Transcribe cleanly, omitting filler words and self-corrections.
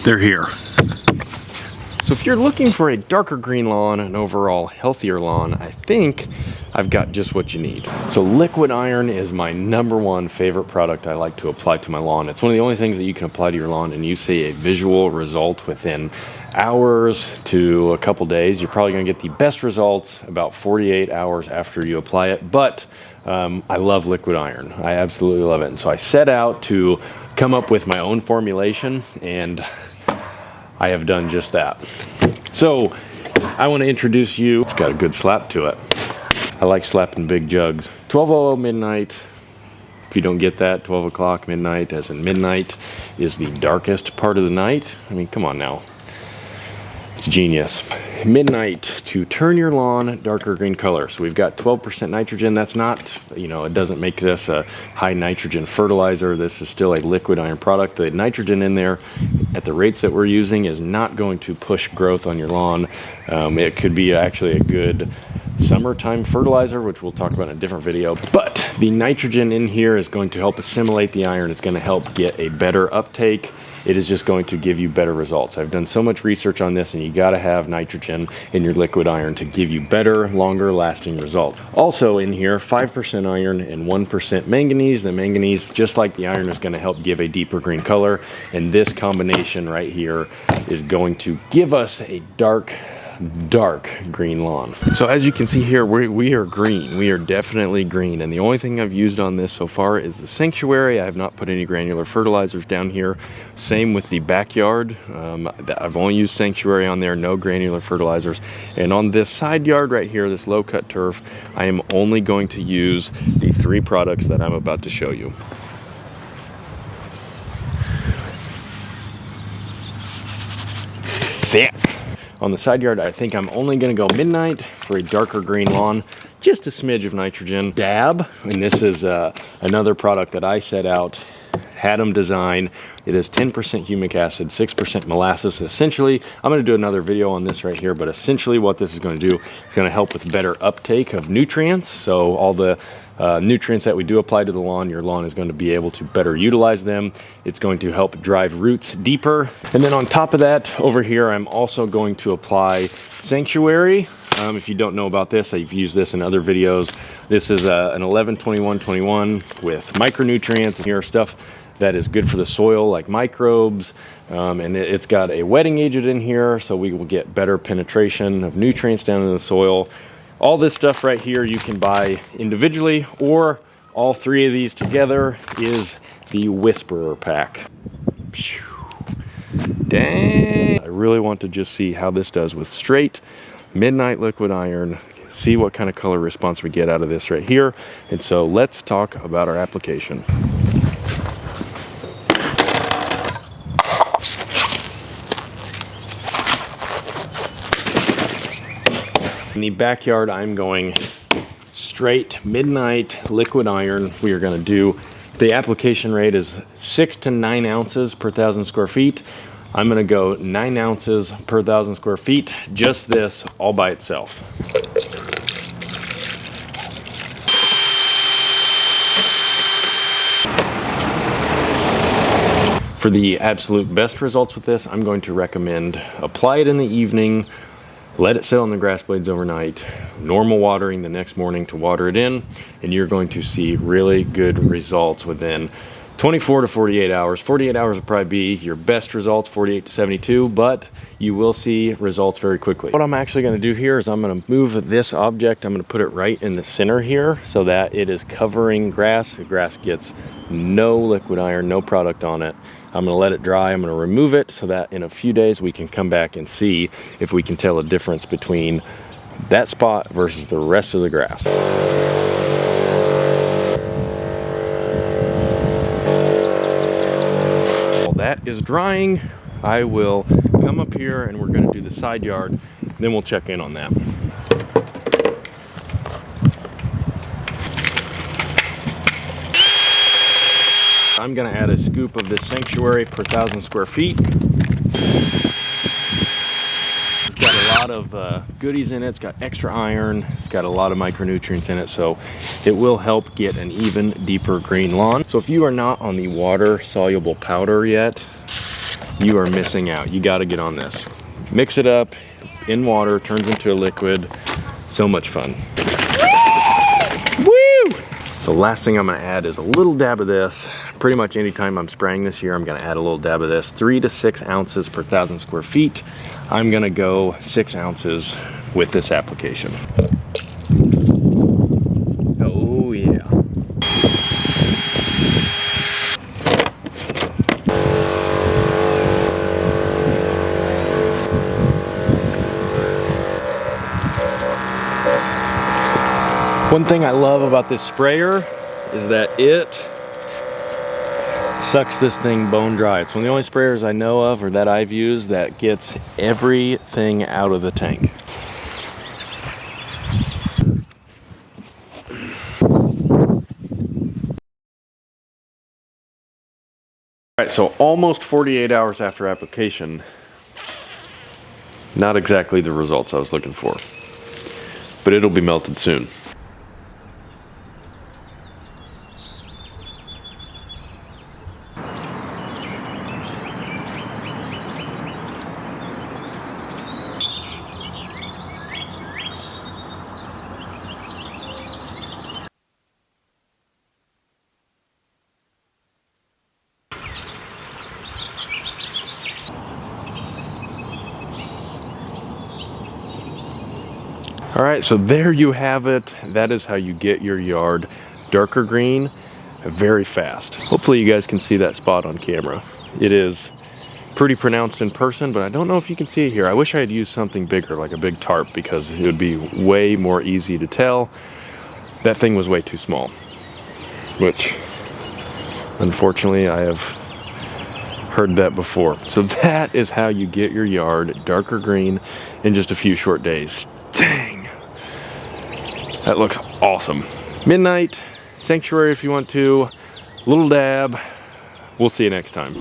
they're here. So if you're looking for a darker green lawn, an overall healthier lawn, I think I've got just what you need. So liquid iron is my #1 favorite product I like to apply to my lawn. It's one of the only things that you can apply to your lawn and you see a visual result within hours to a couple days. You're probably gonna get the best results about 48 hours after you apply it, but I love liquid iron. I absolutely love it. And so I set out to come up with my own formulation, and I have done just that. So I want to introduce you. It's got a good slap to it. I like slapping big jugs. 12:00 midnight. If you don't get that, 12 o'clock midnight, as in midnight, is the darkest part of the night. I mean, come on now. It's genius. Midnight to turn your lawn darker green color. So we've got 12% nitrogen. That's not, it doesn't make this a high nitrogen fertilizer. This is still a liquid iron product. The nitrogen in there at the rates that we're using is not going to push growth on your lawn. It could be actually a good summertime fertilizer, which we'll talk about in a different video. But the nitrogen in here is going to help assimilate the iron. It's going to help get a better uptake. It is just going to give you better results. I've done so much research on this, and you gotta have nitrogen in your liquid iron to give you better, longer lasting results. Also in here, 5% iron and 1% manganese. The manganese, just like the iron, is gonna help give a deeper green color. And this combination right here is going to give us a dark green lawn. So as you can see here, we are green. We are definitely green. And the only thing I've used on this so far is the sanctuary. I have not put any granular fertilizers down here. Same with the backyard. I've only used sanctuary on there, no granular fertilizers. And on this side yard right here, this low cut turf, I am only going to use the 3 products that I'm about to show you. Thick. On the side yard, I think I'm only gonna go midnight for a darker green lawn, just a smidge of nitrogen. Dab, and this is another product that I set out, had them design. It is 10% humic acid, 6% molasses. Essentially, I'm gonna do another video on this right here, but essentially what this is gonna do is gonna help with better uptake of nutrients. So all the nutrients that we do apply to the lawn, your lawn is going to be able to better utilize them. It's going to help drive roots deeper. And then on top of that, over here, I'm also going to apply sanctuary. If you don't know about this, I've used this in other videos. This is an 11-21-21 with micronutrients, and here are stuff that is good for the soil, like microbes. And it's got a wetting agent in here, so we will get better penetration of nutrients down in the soil. All this stuff right here you can buy individually, or all 3 of these together is the Whisperer pack. Dang! I really want to just see how this does with straight midnight liquid iron, see what kind of color response we get out of this right here. And so let's talk about our application. In the backyard, I'm going straight midnight liquid iron. We are going to do, the application rate is 6 to 9 ounces per 1,000 square feet. I'm going to go 9 ounces per 1,000 square feet, just this all by itself. For the absolute best results with this, I'm going to recommend apply it in the evening, let it sit on the grass blades overnight, normal watering the next morning to water it in, and you're going to see really good results within 24 to 48 hours. 48 hours will probably be your best results, 48 to 72, but you will see results very quickly. What I'm actually gonna do here is I'm gonna move this object, I'm gonna put it right in the center here so that it is covering grass. The grass gets no liquid iron, no product on it. I'm gonna let it dry, I'm gonna remove it so that in a few days we can come back and see if we can tell a difference between that spot versus the rest of the grass. While that is drying, I will come up here and we're gonna do the side yard, then we'll check in on that. I'm gonna add a scoop of this sanctuary per 1,000 square feet. It's got a lot of goodies in it. It's got extra iron. It's got a lot of micronutrients in it, so it will help get an even deeper green lawn. So if you are not on the water soluble powder yet, you are missing out. You gotta get on this. Mix it up in water, turns into a liquid. So much fun. Woo! So last thing I'm gonna add is a little dab of this. Pretty much anytime I'm spraying this year, I'm gonna add a little dab of this. 3 to 6 ounces per 1,000 square feet. I'm gonna go 6 ounces with this application. Oh yeah. One thing I love about this sprayer is that it sucks this thing bone dry. It's one of the only sprayers I know of or that I've used that gets everything out of the tank. All right, so almost 48 hours after application, not exactly the results I was looking for, but it'll be melted soon. All right, so there you have it. That is how you get your yard darker green very fast. Hopefully you guys can see that spot on camera. It is pretty pronounced in person, but I don't know if you can see it here. I wish I had used something bigger, like a big tarp, because it would be way more easy to tell. That thing was way too small, which unfortunately I have heard that before. So that is how you get your yard darker green in just a few short days. Dang. That looks awesome. Midnight, sanctuary if you want to, little dab. We'll see you next time.